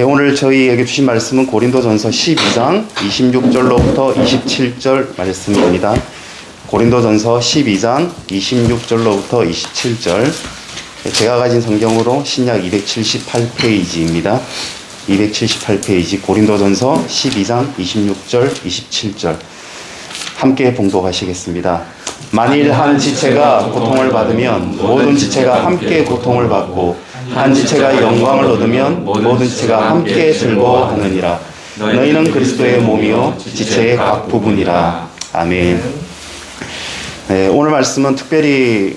네, 오늘 저희에게 주신 말씀은 고린도전서 12장 26절로부터 27절 말씀입니다. 고린도전서 12장 26절로부터 27절. 제가 가진 성경으로 신약 278페이지입니다. 278페이지 고린도전서 12장 26절 27절 함께 봉독하시겠습니다. 만일 한 지체가 고통을 받으면 모든 지체가 함께 고통을 받고 한 지체가 영광을 얻으면 모든 지체가 함께 즐거워하느니라. 너희는 그리스도의 몸이요 지체의 각 부분이라. 아멘. 네, 오늘 말씀은 특별히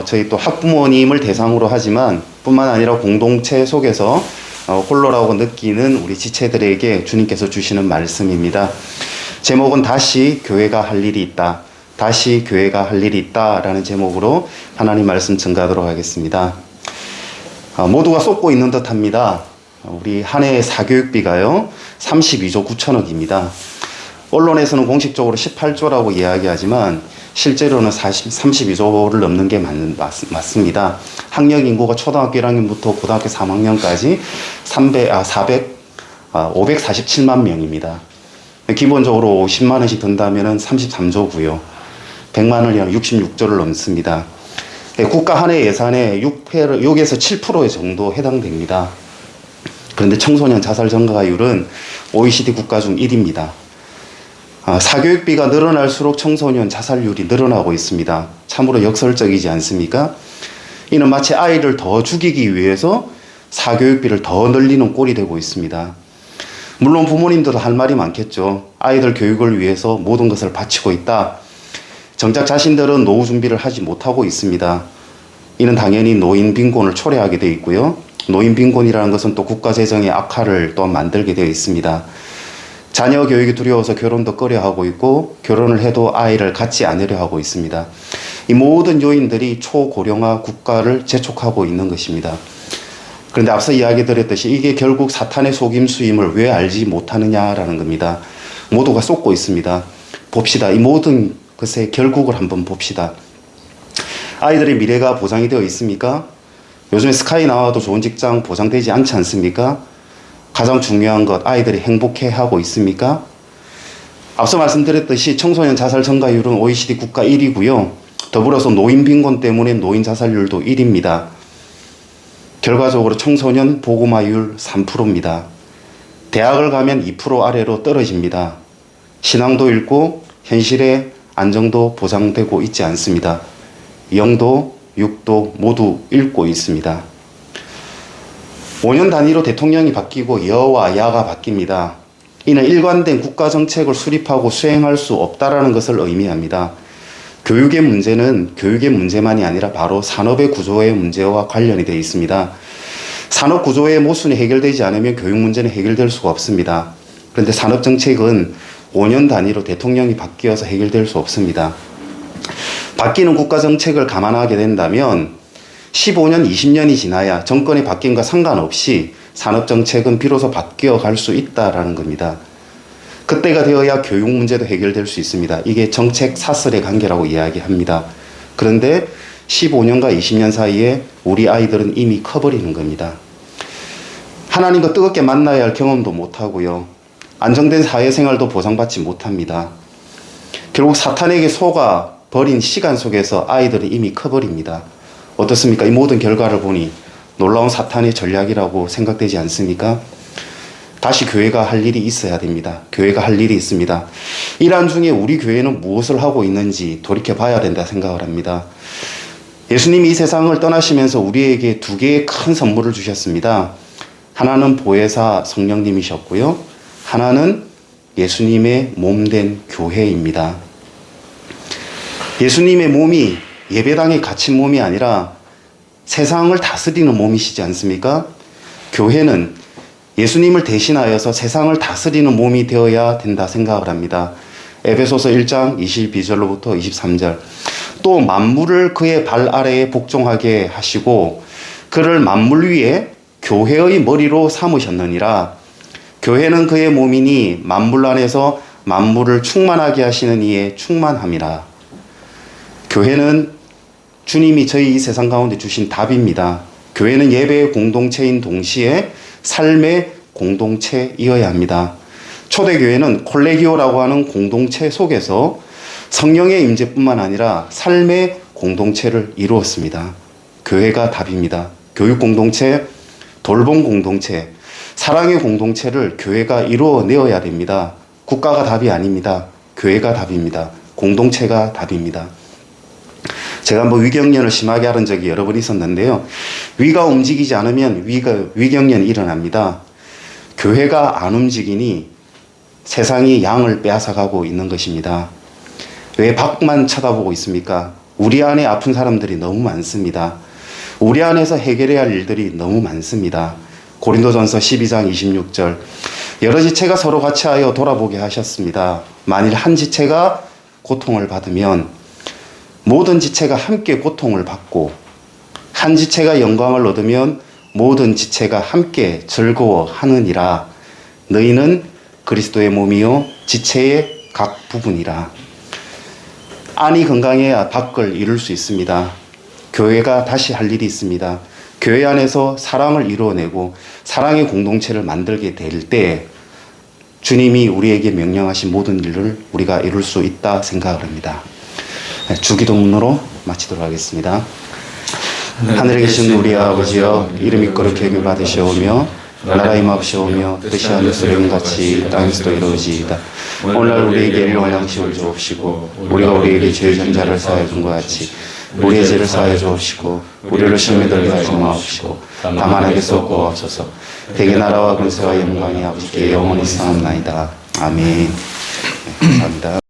저희 또 학부모님을 대상으로 하지만 뿐만 아니라 공동체 속에서 홀로라고 느끼는 우리 지체들에게 주님께서 주시는 말씀입니다. 제목은 다시 교회가 할 일이 있다. 다시 교회가 할 일이 있다 라는 제목으로 하나님 말씀 증가하도록 하겠습니다. 모두가 쏟고 있는 듯 합니다. 우리 한 해의 사교육비가요 32조 9천억입니다. 언론에서는 공식적으로 18조라고 이야기하지만 실제로는 32조를 넘는 게 맞습니다. 학령 인구가 초등학교 1학년부터 고등학교 3학년까지 547만 명입니다. 기본적으로 50만 원씩 든다면 33조고요. 100만 원이면 66조를 넘습니다. 국가 한 해 예산의 6에서 7% 정도 해당됩니다. 그런데 청소년 자살 증가율은 OECD 국가 중 1위입니다. 사교육비가 늘어날수록 청소년 자살률이 늘어나고 있습니다. 참으로 역설적이지 않습니까? 이는 마치 아이를 더 죽이기 위해서 사교육비를 더 늘리는 꼴이 되고 있습니다. 물론 부모님들도 할 말이 많겠죠. 아이들 교육을 위해서 모든 것을 바치고 있다. 정작 자신들은 노후 준비를 하지 못하고 있습니다. 이는 당연히 노인 빈곤을 초래하게 되어 있고요. 노인 빈곤이라는 것은 또 국가 재정의 악화를 또 만들게 되어 있습니다. 자녀 교육이 두려워서 결혼도 꺼려하고 있고 결혼을 해도 아이를 갖지 않으려 하고 있습니다. 이 모든 요인들이 초고령화 국가를 재촉하고 있는 것입니다. 그런데 앞서 이야기 드렸듯이 이게 결국 사탄의 속임수임을 왜 알지 못하느냐라는 겁니다. 모두가 쏟고 있습니다. 봅시다. 이 모든 것의 결국을 한번 봅시다. 아이들의 미래가 보장이 되어 있습니까? 요즘에 스카이 나와도 좋은 직장 보장되지 않지 않습니까? 가장 중요한 것, 아이들이 행복해하고 있습니까? 앞서 말씀드렸듯이 청소년 자살 증가율은 OECD 국가 1위고요. 더불어서 노인 빈곤 때문에 노인 자살률도 1위입니다. 결과적으로 청소년 보고마율 3%입니다. 대학을 가면 2% 아래로 떨어집니다. 신앙도 잃고 현실의 안정도 보장되고 있지 않습니다. 영도, 육도 모두 잃고 있습니다. 5년 단위로 대통령이 바뀌고 여와 야가 바뀝니다. 이는 일관된 국가 정책을 수립하고 수행할 수 없다라는 것을 의미합니다. 교육의 문제는 교육의 문제만이 아니라 바로 산업의 구조의 문제와 관련이 되어 있습니다. 산업 구조의 모순이 해결되지 않으면 교육 문제는 해결될 수가 없습니다. 그런데 산업 정책은 5년 단위로 대통령이 바뀌어서 해결될 수 없습니다. 바뀌는 국가 정책을 감안하게 된다면 15년, 20년이 지나야 정권이 바뀐과 상관없이 산업 정책은 비로소 바뀌어 갈 수 있다라는 겁니다. 그때가 되어야 교육 문제도 해결될 수 있습니다. 이게 정책 사슬의 관계라고 이야기합니다. 그런데 15년과 20년 사이에 우리 아이들은 이미 커버리는 겁니다. 하나님과 뜨겁게 만나야 할 경험도 못하고요. 안정된 사회생활도 보장받지 못합니다. 결국 사탄에게 속아 버린 시간 속에서 아이들은 이미 커버립니다. 어떻습니까? 이 모든 결과를 보니 놀라운 사탄의 전략이라고 생각되지 않습니까? 다시 교회가 할 일이 있어야 됩니다. 교회가 할 일이 있습니다. 이러한 중에 우리 교회는 무엇을 하고 있는지 돌이켜봐야 된다 생각을 합니다. 예수님이 이 세상을 떠나시면서 우리에게 두 개의 큰 선물을 주셨습니다. 하나는 보혜사 성령님이셨고요. 하나는 예수님의 몸된 교회입니다. 예수님의 몸이 예배당에 갇힌 몸이 아니라 세상을 다스리는 몸이시지 않습니까? 교회는 예수님을 대신하여서 세상을 다스리는 몸이 되어야 된다 생각을 합니다. 에베소서 1장 22절로부터 23절. 또 만물을 그의 발 아래에 복종하게 하시고 그를 만물 위에 교회의 머리로 삼으셨느니라. 교회는 그의 몸이니 만물 안에서 만물을 충만하게 하시는 이의 충만함이라. 교회는 주님이 저희 이 세상 가운데 주신 답입니다. 교회는 예배의 공동체인 동시에 삶의 공동체이어야 합니다. 초대교회는 콜레기오라고 하는 공동체 속에서 성령의 임재뿐만 아니라 삶의 공동체를 이루었습니다. 교회가 답입니다. 교육 공동체, 돌봄 공동체, 사랑의 공동체를 교회가 이루어내어야 됩니다. 국가가 답이 아닙니다. 교회가 답입니다. 공동체가 답입니다. 제가 한번 위경련을 심하게 앓은 적이 여러 번 있었는데요. 위가 움직이지 않으면 위경련이 일어납니다. 교회가 안 움직이니 세상이 양을 빼앗아가고 있는 것입니다. 왜 밖만 쳐다보고 있습니까? 우리 안에 아픈 사람들이 너무 많습니다. 우리 안에서 해결해야 할 일들이 너무 많습니다. 고린도전서 12장 26절 여러 지체가 서로 같이 하여 돌아보게 하셨습니다. 만일 한 지체가 고통을 받으면 모든 지체가 함께 고통을 받고 한 지체가 영광을 얻으면 모든 지체가 함께 즐거워하느니라. 너희는 그리스도의 몸이요 지체의 각 부분이라. 안이 건강해야 밖을 이룰 수 있습니다. 교회가 다시 할 일이 있습니다. 교회 안에서 사랑을 이루어내고 사랑의 공동체를 만들게 될 때 주님이 우리에게 명령하신 모든 일을 우리가 이룰 수 있다 생각을 합니다. 주기도문으로 마치도록 하겠습니다. 하늘에 계신 우리 아버지여, 이름이 거룩히 여김 받으시오며 나라의 임하옵시오며 뜻이 하늘에서 이룬같이 땅에서도 이루어지이다. 오늘날 우리에게 일용할 양식을 주옵시고 우리가 우리에게 죄 진 자를 사하여 준 것 같이 우리의 죄를 사하여 주옵시고 우리를 시험에 들게 하지 마옵시고 다만 악에서 구하옵소서. 대개 나라와 권세와 영광이 아버지께 영원히 사옵나이다. 아멘. 감사합니다.